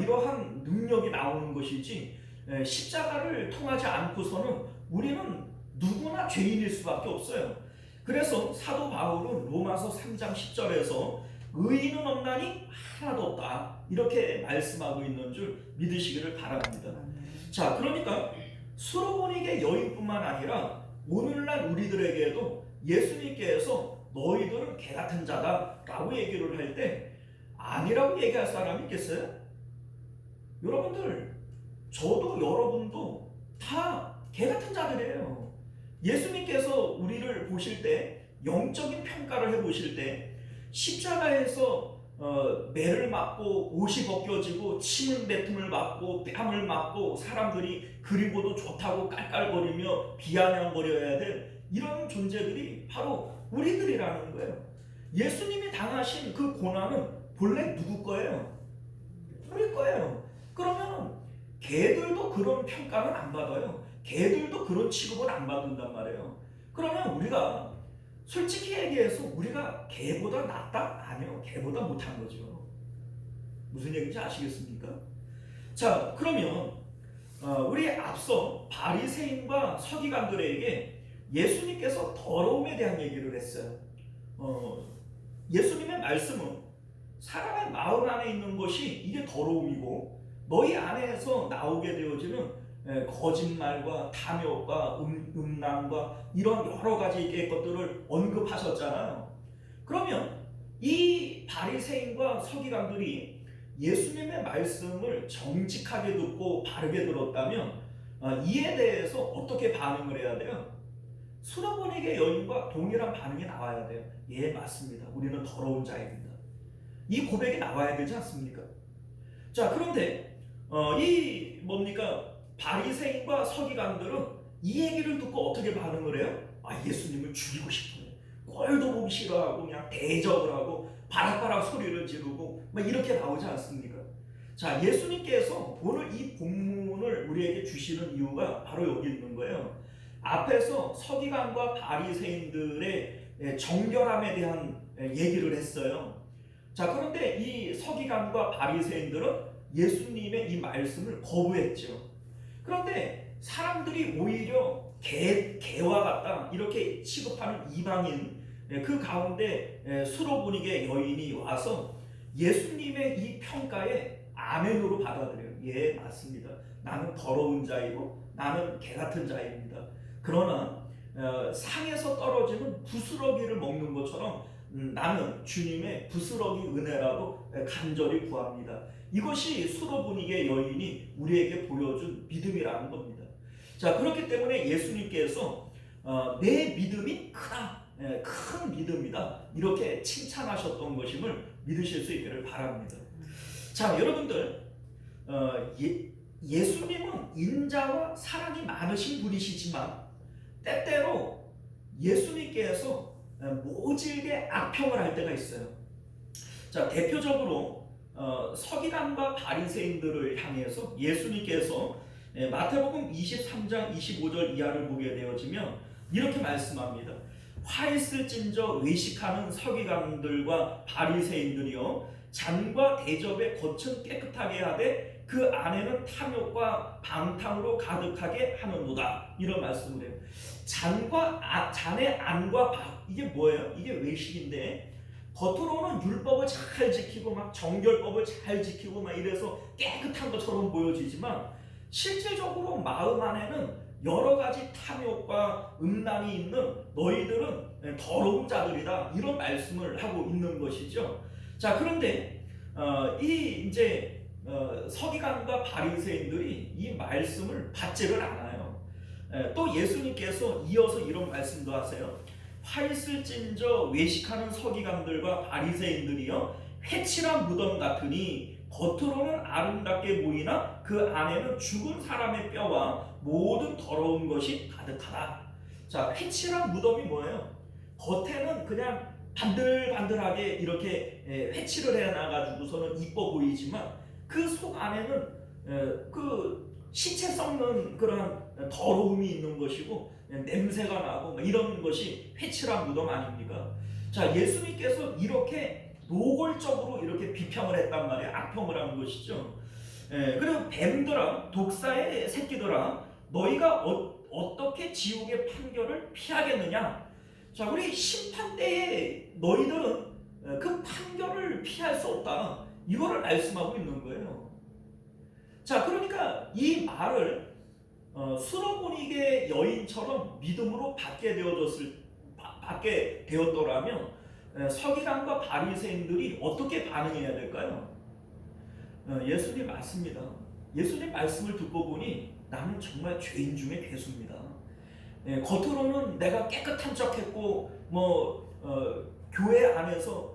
이러한 능력이 나오는 것이지, 십자가를 통하지 않고서는 우리는 누구나 죄인일 수밖에 없어요. 그래서 사도 바울은 로마서 3장 10절에서 의인은 없나니 하나도 없다 이렇게 말씀하고 있는 줄 믿으시기를 바랍니다. 자, 그러니까 수로보닉의 여인뿐만 아니라 오늘날 우리들에게도 예수님께서 너희들은 개 같은 자다 라고 얘기를 할 때 아니라고 얘기할 사람이 있겠어요? 여러분들, 저도 여러분도 다 개 같은 자들이에요. 예수님께서 우리를 보실 때, 영적인 평가를 해보실 때 십자가에서 매를 맞고 옷이 벗겨지고 침을 뱉음을 맞고 뺨을 맞고 사람들이 그리고도 좋다고 깔깔거리며 비아냥거려야 될 이런 존재들이 바로 우리들이라는 거예요. 예수님이 당하신 그 고난은 본래 누구 거예요? 우리 거예요. 그러면 개들도 그런 평가는 안 받아요. 개들도 그런 취급을 안 받는단 말이에요. 그러면 우리가 솔직히 얘기해서 우리가 개보다 낫다? 아니요, 개보다 못한 거죠. 무슨 얘기인지 아시겠습니까? 자, 그러면 우리 앞서 바리새인과 서기관들에게 예수님께서 더러움에 대한 얘기를 했어요. 예수님의 말씀은 사람의 마음 안에 있는 것이 이게 더러움이고 너희 안에서 나오게 되어지는 거짓말과 탐욕과 음란과 이런 여러 가지 것들을 언급하셨잖아요. 그러면 이 바리새인과 서기관들이 예수님의 말씀을 정직하게 듣고 바르게 들었다면 이에 대해서 어떻게 반응을 해야 돼요? 수로보닉의 여인과 동일한 반응이 나와야 돼요. 예, 맞습니다. 우리는 더러운 자입니다. 이 고백이 나와야 되지 않습니까? 자, 그런데 이 뭡니까? 바리새인과 서기관들은 이 얘기를 듣고 어떻게 반응을 해요? 예수님을 죽이고 싶어요. 꼴도 보기 싫어하고 그냥 대적을 하고 바락바락 소리를 지르고 이렇게 나오지 않습니까? 자, 예수님께서 오늘 이 본문을 우리에게 주시는 이유가 바로 여기 있는 거예요. 앞에서 서기관과 바리새인들의 정결함에 대한 얘기를 했어요. 자, 그런데 이 서기관과 바리새인들은 예수님의 이 말씀을 거부했죠. 그런데 사람들이 오히려 개와 같다 이렇게 취급하는 이방인 그 가운데 수로보닉의 여인이 와서 예수님의 이 평가에 아멘으로 받아들여요. 예, 맞습니다. 나는 더러운 자이고 나는 개 같은 자입니다. 그러나 상에서 떨어지는 부스러기를 먹는 것처럼 나는 주님의 부스러기 은혜라도 간절히 구합니다. 이것이 수로보닉의 여인이 우리에게 보여준 믿음이라는 겁니다. 자, 그렇기 때문에 예수님께서 내 믿음이 크다, 큰 믿음이다 이렇게 칭찬하셨던 것임을 믿으실 수 있기를 바랍니다. 자, 여러분들, 예수님은 인자와 사랑이 많으신 분이시지만 때때로 예수님께서 모질게 악평을 할 때가 있어요. 자, 대표적으로 서기관과 바리새인들을 향해서 예수님께서 마태복음 23장 25절 이하를 보게 되어지면 이렇게 말씀합니다. 화 있을진저 외식하는 서기관들과 바리새인들이여 잔과 대접에 겉은 깨끗하게 하되 그 안에는 탐욕과 방탕으로 가득하게 하는도다. 이런 말씀을 해요. 잔의 안과 박, 이게 뭐예요? 이게 외식인데 겉으로는 율법을 잘 지키고 막 정결법을 잘 지키고 막 이래서 깨끗한 것처럼 보여지지만 실제적으로 마음 안에는 여러 가지 탐욕과 음란이 있는 너희들은 더러운 자들이다 이런 말씀을 하고 있는 것이죠. 자, 그런데 서기관과 바리새인들이 이 말씀을 받지를 않아요. 또 예수님께서 이어서 이런 말씀도 하세요. 화 있을진저 외식하는 서기관들과 바리새인들이여 회칠한 무덤 같으니 겉으로는 아름답게 보이나 그 안에는 죽은 사람의 뼈와 모든 더러운 것이 가득하다. 자, 회칠한 무덤이 뭐예요? 겉에는 그냥 반들반들하게 이렇게 회칠을 해놔가지고서는 이뻐 보이지만 그 속 안에는 그 시체 썩는 그런 더러움이 있는 것이고 냄새가 나고 이런 것이 회칠한 무덤 아닙니까? 자, 예수님께서 이렇게 노골적으로 이렇게 비평을 했단 말이에요. 악평을 한 것이죠. 그리고 뱀들아, 독사의 새끼들아, 너희가 어떻게 지옥의 판결을 피하겠느냐? 자, 우리 심판 때에 너희들은 그 판결을 피할 수 없다. 이거를 말씀하고 있는 거예요. 자, 그러니까 이 말을 수로보니게 여인처럼 믿음으로 받게 되었더라면 서기관과 바리새인들이 어떻게 반응해야 될까요? 예수님 맞습니다. 예수님 말씀을 듣고 보니 나는 정말 죄인 중에 괴수입니다. 겉으로는 내가 깨끗한 척했고 교회 안에서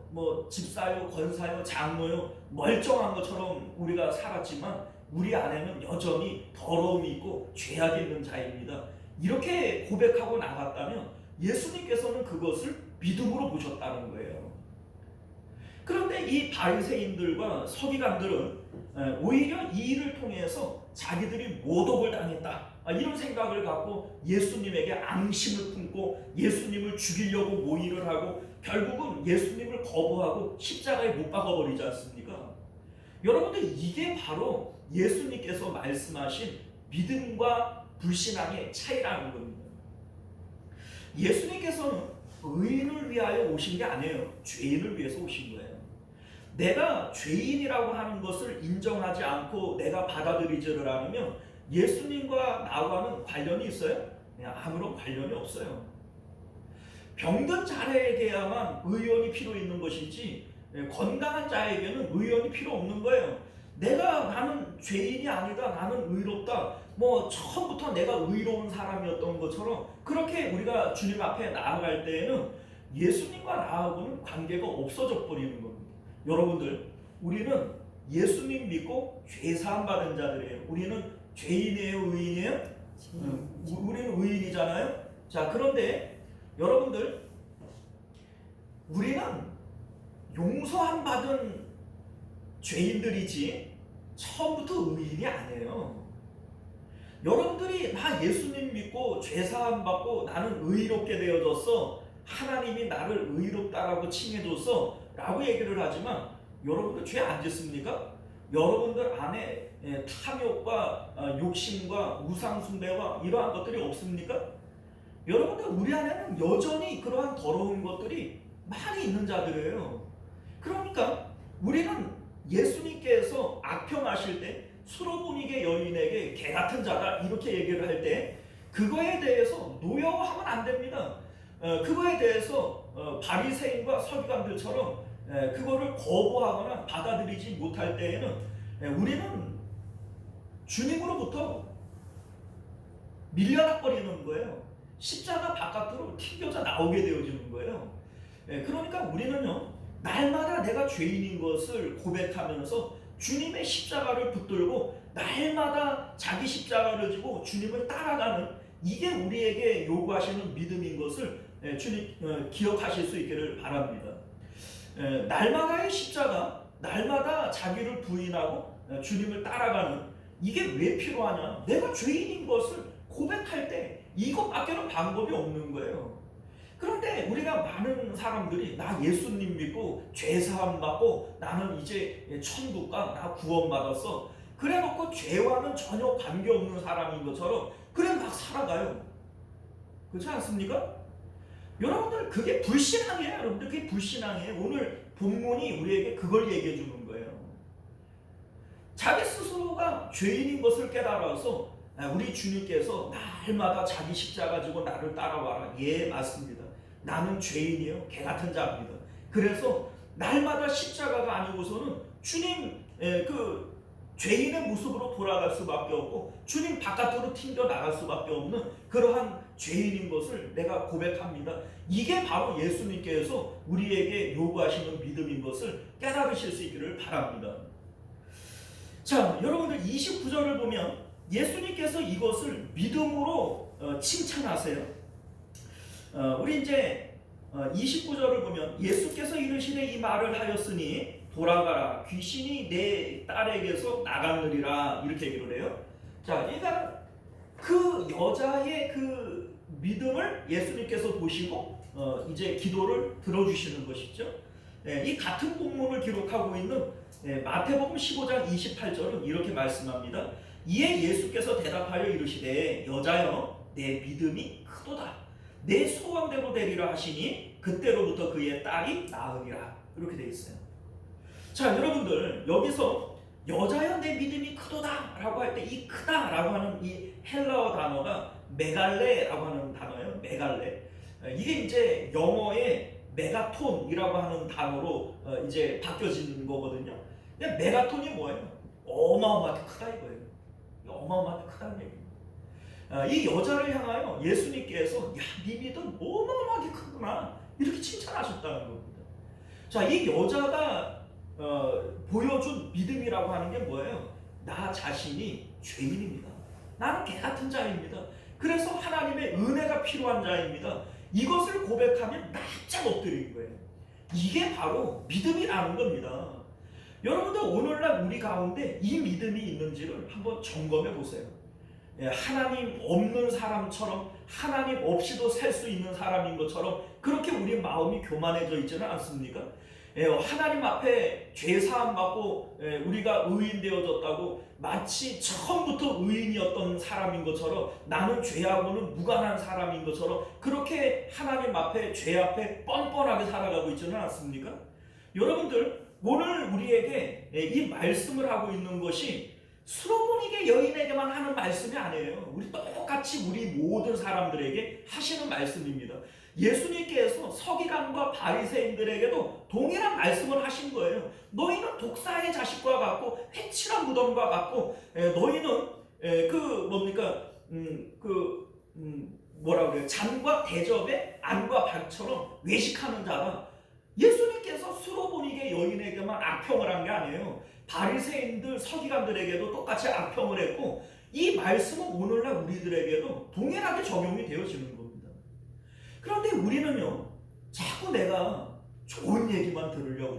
집사요, 권사요, 장로요 멀쩡한 것처럼 우리가 살았지만 우리 안에는 여전히 더러움이 있고 죄악이 있는 자입니다. 이렇게 고백하고 나갔다면 예수님께서는 그것을 믿음으로 보셨다는 거예요. 그런데 이 바리새인들과 서기관들은 오히려 이 일을 통해서 자기들이 모독을 당했다, 이런 생각을 갖고 예수님에게 앙심을 품고 예수님을 죽이려고 모의를 하고 결국은 예수님을 거부하고 십자가에 못 박아버리지 않습니까? 여러분들, 이게 바로 예수님께서 말씀하신 믿음과 불신앙의 차이라는 겁니다. 예수님께서는 의인을 위하여 오신 게 아니에요. 죄인을 위해서 오신 거예요. 내가 죄인이라고 하는 것을 인정하지 않고 내가 받아들이지를 않으면 예수님과 나와는 관련이 있어요? 아무런 관련이 없어요. 병든 자에게야만 의원이 필요 있는 것이지 건강한 자에게는 의원이 필요 없는 거예요. 나는 죄인이 아니다, 나는 의롭다, 처음부터 내가 의로운 사람이었던 것처럼 그렇게 우리가 주님 앞에 나아갈 때에는 예수님과 나하고는 관계가 없어져 버리는 겁니다. 여러분들, 우리는 예수님 믿고 죄사함 받은 자들이에요. 우리는 죄인이에요, 의인이에요? 우리는 의인이잖아요. 자, 그런데 여러분들, 우리는 용서함 받은 죄인들이지 처음부터 의인이 아니에요. 여러분들이 나 예수님 믿고 죄사함 받고 나는 의롭게 되어졌어, 하나님이 나를 의롭다라고 칭해줬어 라고 얘기를 하지만 여러분들 죄 안 짓습니까? 여러분들 안에 탐욕과 욕심과 우상숭배와 이러한 것들이 없습니까? 여러분들, 우리 안에는 여전히 그러한 더러운 것들이 많이 있는 자들이에요. 그러니까 우리는 예수님께서 악평하실 때 수로보니게 여인에게 개 같은 자다 이렇게 얘기를 할 때 그거에 대해서 노여워하면 안 됩니다. 그거에 대해서 바리새인과 서기관들처럼 그거를 거부하거나 받아들이지 못할 때에는 우리는 주님으로부터 밀려나 버리는 거예요. 십자가 바깥으로 튕겨져 나오게 되어지는 거예요. 그러니까 우리는요, 날마다 내가 죄인인 것을 고백하면서 주님의 십자가를 붙들고 날마다 자기 십자가를 지고 주님을 따라가는, 이게 우리에게 요구하시는 믿음인 것을 주님 기억하실 수 있기를 바랍니다. 날마다의 십자가, 날마다 자기를 부인하고 주님을 따라가는, 이게 왜 필요하냐? 내가 죄인인 것을 고백할 때 이것밖에는 방법이 없는 거예요. 그런데 우리가 많은 사람들이 나 예수님 믿고 죄사함 받고 나는 이제 천국가, 나 구원받았어, 그래 놓고 죄와는 전혀 관계없는 사람인 것처럼 그래 막 살아가요. 그렇지 않습니까? 여러분들, 그게 불신앙이에요. 여러분들, 그게 불신앙이에요. 오늘 본문이 우리에게 그걸 얘기해 주는 거예요. 자기 스스로가 죄인인 것을 깨달아서 우리 주님께서 날마다 자기 십자가 지고 나를 따라와라. 예, 맞습니다. 나는 죄인이에요. 개 같은 자입니다. 그래서 날마다 십자가가 아니고서는 주님 그 죄인의 모습으로 돌아갈 수밖에 없고 주님 바깥으로 튕겨 나갈 수밖에 없는 그러한 죄인인 것을 내가 고백합니다. 이게 바로 예수님께서 우리에게 요구하시는 믿음인 것을 깨달으실 수 있기를 바랍니다. 자, 여러분들 29절을 보면 예수님께서 이것을 믿음으로 칭찬하세요. 우리 이제 29절을 보면 예수께서 이르시되 이 말을 하였으니 돌아가라 귀신이 내 딸에게서 나갔느리라 이렇게 얘기를 해요. 자, 그러니까 그 여자의 그 믿음을 예수님께서 보시고 이제 기도를 들어주시는 것이죠. 이 같은 본문을 기록하고 있는 마태복음 15장 28절은 이렇게 말씀합니다. 이에 예수께서 대답하여 이르시되 여자여 내 믿음이 크도다 내 소원대로 되리라 하시니 그때로부터 그의 딸이 나으리라 이렇게 되어 있어요. 자, 여러분들 여기서 여자여 내 믿음이 크도다 라고 할 때 이 크다 라고 하는 이 헬라어 단어가 메갈레라고 하는 단어예요. 메갈레. 이게 이제 영어의 메가톤이라고 하는 단어로 이제 바뀌어지는 거거든요. 근데 메가톤이 뭐예요? 어마어마하게 크다 이거예요. 어마어마하게 크다는 얘기입니다. 이 여자를 향하여 예수님께서 야, 네 믿음 어마어마하게 크구나 이렇게 칭찬하셨다는 겁니다. 자, 이 여자가 보여준 믿음이라고 하는 게 뭐예요? 나 자신이 죄인입니다. 나는 개 같은 자입니다. 그래서 하나님의 은혜가 필요한 자입니다. 이것을 고백하면 납작 엎드리는 거예요. 이게 바로 믿음이라는 겁니다. 여러분들 오늘날 우리 가운데 이 믿음이 있는지를 한번 점검해 보세요. 하나님 없는 사람처럼 하나님 없이도 살 수 있는 사람인 것처럼 그렇게 우리 마음이 교만해져 있지는 않습니까? 하나님 앞에 죄 사함 받고 우리가 의인 되어졌다고 마치 처음부터 의인이었던 사람인 것처럼 나는 죄하고는 무관한 사람인 것처럼 그렇게 하나님 앞에 죄 앞에 뻔뻔하게 살아가고 있지는 않습니까? 여러분들 오늘 우리에게 이 말씀을 하고 있는 것이 수로보니게 여인에게만 하는 말씀이 아니에요. 우리 똑같이 우리 모든 사람들에게 하시는 말씀입니다. 예수님께서 서기관과 바리새인들에게도 동일한 말씀을 하신 거예요. 너희는 독사의 자식과 같고 회칠한 무덤과 같고 너희는 뭐라 그래요? 잔과 대접에 안과 박처럼 외식하는 자다. 예수님께서 수로보니게 여인에게만 악평을 한 게 아니에요. 바리새인들 서기관들에게도 똑같이 악평을 했고 이 말씀은 오늘날 우리들에게도 동일하게 적용이 되어지는 겁니다. 그런데 우리는요 자꾸 내가 좋은 얘기만 들으려고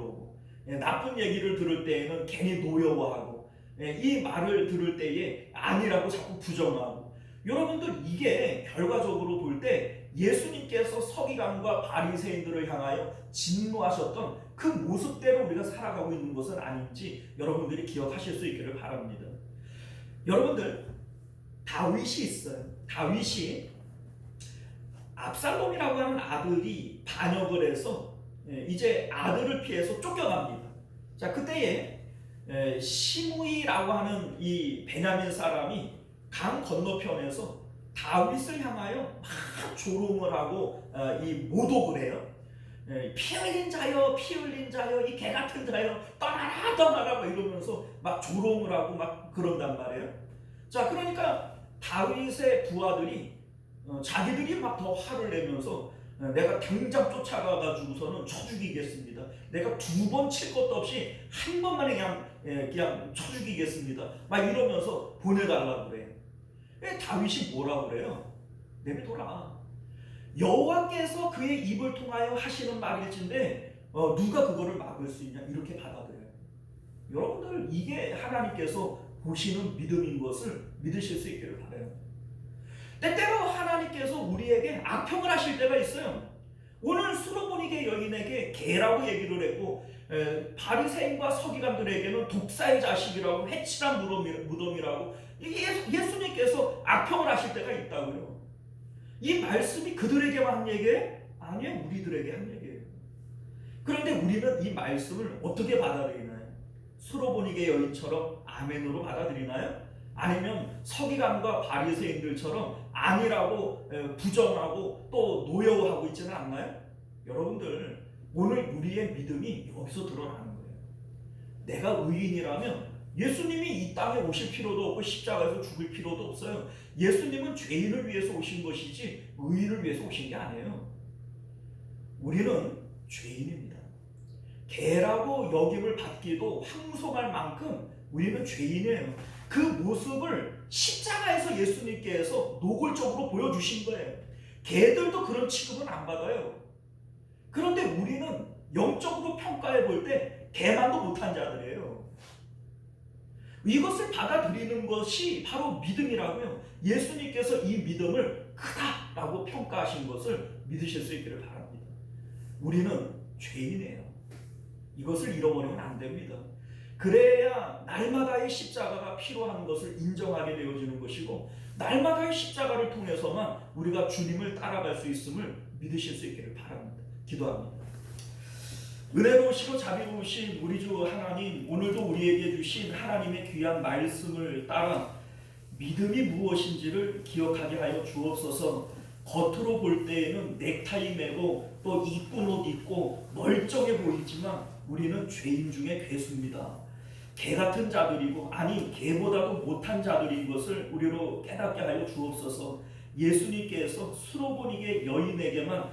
그러고 나쁜 얘기를 들을 때에는 괜히 노여워하고 이 말을 들을 때에 아니라고 자꾸 부정하고 여러분들 이게 결과적으로 볼 때 예수님께서 서기관과 바리새인들을 향하여 진노하셨던 그 모습대로 우리가 살아가고 있는 것은 아닌지 여러분들이 기억하실 수 있기를 바랍니다. 여러분들 다윗이 있어요. 다윗이 압살롬이라고 하는 아들이 반역을 해서 이제 아들을 피해서 쫓겨납니다. 자, 그때에 시므이라고 하는 이 베냐민 사람이 강 건너편에서 다윗을 향하여 막 조롱을 하고 이 모독을 해요. 피 흘린 자여, 피 흘린 자여, 이 개 같은 자여, 떠나라, 떠나라, 막 이러면서 막 조롱을 하고 막 그런단 말이에요. 자, 그러니까 다윗의 부하들이 자기들이 막 더 화를 내면서 내가 당장 쫓아가가지고서는 쳐 죽이겠습니다. 내가 두 번 칠 것도 없이 한 번만에 그냥 쳐 죽이겠습니다. 막 이러면서 보내달라고 그래요. 다윗이 뭐라고 그래요? 내비둬라. 여호와께서 그의 입을 통하여 하시는 말일진데 누가 그거를 막을 수 있냐 이렇게 받아들여요. 여러분들 이게 하나님께서 보시는 믿음인 것을 믿으실 수 있기를 바라요. 때때로 하나님께서 우리에게 악평을 하실 때가 있어요. 오늘 수로보니게 여인에게 개라고 얘기를 했고 바리새인과 서기관들에게는 독사의 자식이라고 회칠한 무덤이라고 예수님께서 악평을 하실 때가 있다고요. 이 말씀이 그들에게만 한 얘기예요? 아니요, 우리들에게 한 얘기예요. 그런데 우리는 이 말씀을 어떻게 받아들이나요? 수로보니게 여인처럼 아멘으로 받아들이나요? 아니면 서기관과 바리새인들처럼 아니라고 부정하고 또 노여워하고 있지는 않나요? 여러분들 오늘 우리의 믿음이 여기서 드러나는 거예요. 내가 의인이라면 예수님이 이 땅에 오실 필요도 없고 십자가에서 죽을 필요도 없어요. 예수님은 죄인을 위해서 오신 것이지 의인을 위해서 오신 게 아니에요. 우리는 죄인입니다. 개라고 여김을 받기도 황송할 만큼 우리는 죄인이에요. 그 모습을 십자가에서 예수님께서 노골적으로 보여주신 거예요. 개들도 그런 취급은 안 받아요. 그런데 우리는 영적으로 평가해 볼 때 개만도 못한 자들이에요. 이것을 받아들이는 것이 바로 믿음이라고요. 예수님께서 이 믿음을 크다라고 평가하신 것을 믿으실 수 있기를 바랍니다. 우리는 죄인이에요. 이것을 잃어버리면 안 됩니다. 그래야 날마다의 십자가가 필요한 것을 인정하게 되어지는 것이고, 날마다의 십자가를 통해서만 우리가 주님을 따라갈 수 있음을 믿으실 수 있기를 바랍니다. 기도합니다. 은혜로우시고 자비로우신 우리 주 하나님, 오늘도 우리에게 주신 하나님의 귀한 말씀을 따라 믿음이 무엇인지를 기억하게 하여 주옵소서. 겉으로 볼 때에는 넥타이 매고 또 이쁜 옷 입고 멀쩡해 보이지만 우리는 죄인 중에 괴수입니다. 개 같은 자들이고, 아니 개보다도 못한 자들인 것을 우리로 깨닫게 하여 주옵소서. 예수님께서 수로보니게 여인에게만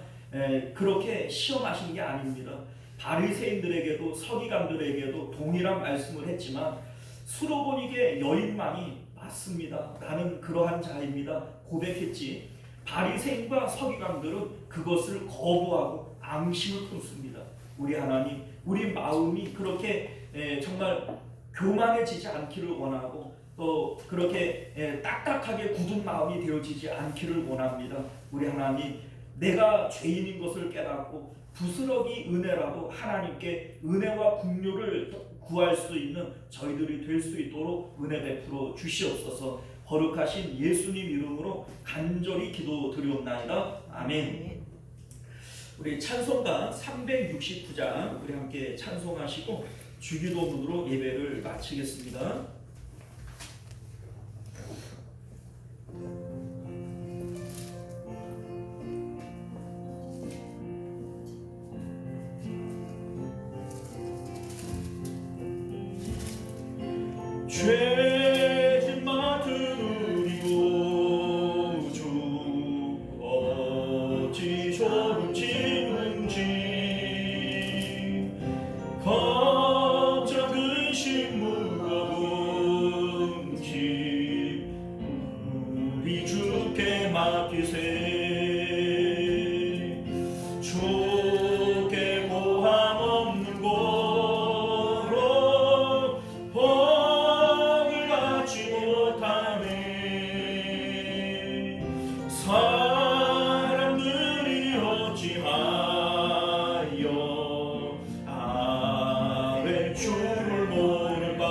그렇게 시험하신 게 아닙니다. 바리새인들에게도 서기관들에게도 동일한 말씀을 했지만 수로보니게 여인만이 맞습니다. 나는 그러한 자입니다. 고백했지. 바리새인과 서기관들은 그것을 거부하고 앙심을 품습니다. 우리 하나님, 우리 마음이 그렇게 정말 교만해지지 않기를 원하고, 또 그렇게 딱딱하게 굳은 마음이 되어지지 않기를 원합니다. 우리 하나님, 내가 죄인인 것을 깨닫고 부스러기 은혜라도 하나님께 은혜와 긍휼을 구할 수 있는 저희들이 될 수 있도록 은혜 베풀어 주시옵소서. 거룩하신 예수님 이름으로 간절히 기도드리옵나이다. 아멘. 우리 찬송가 369장 우리 함께 찬송하시고 주기도문으로 예배를 마치겠습니다. 죄진 맡은 우리 구주 어찌 조금지는지 걱정 근심 무거운 짐 우리 주께 맡기세. 주께 고함 없는 고로 복을 받지 못하네. 사람들이 어찌하여 아래 주를 모를까.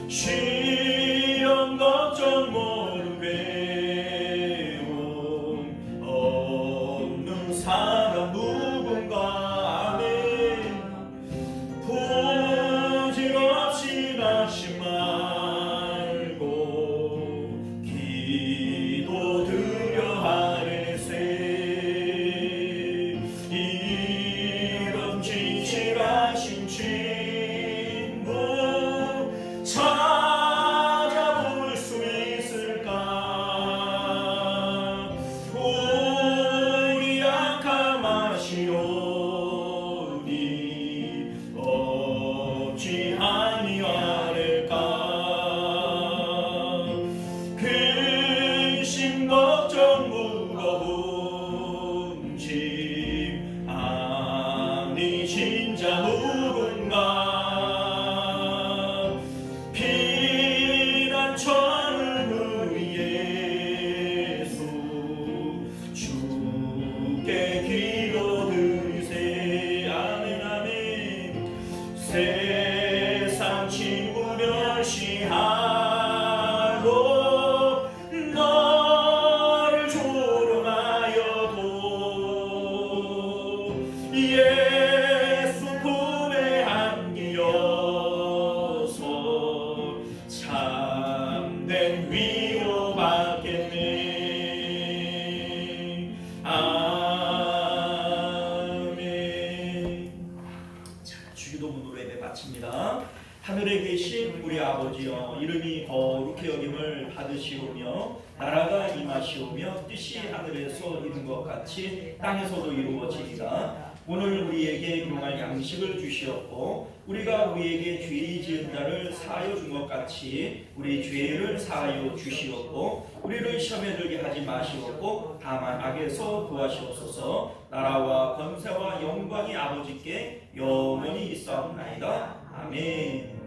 시험 걱정 모르 괴로움 없는 사람 누군가. 아멘. 부질없이 낙심 말고 기도드려 하래세. 이런 진실하신 친구 찾아볼 수 있을까. 우리 약함 아시오니 어찌 아니하릴까. 근심 걱정 무거운 짐 아니 진짜 누군가. 피난처는 우리 예수 주께 기도드리세. 아멘 아멘. 세상 친구 멸시하고 너를 조롱하여도 예수 품에 안기어서 참된 위로 받겠네. 아멘. 자, 주기도문으로 예배 마칩니다. 하늘에 계신 우리 아버지여, 이름이 거룩히 여김을 받으시오며 나라가 임하시오며 뜻이 하늘에서 이룬 것 같이 땅에서도 이루어지리라. 오늘 우리에게 일용할 양식을 주시옵고 우리가 우리에게 죄 지은 자를 사하여 준 것 같이 우리 죄를 사하여 주시옵고 우리를 시험에 들게 하지 마시옵고 다만 악에서 구하시옵소서. 나라와 권세와 영광이 아버지께 영원히 있사옵나이다. 아멘.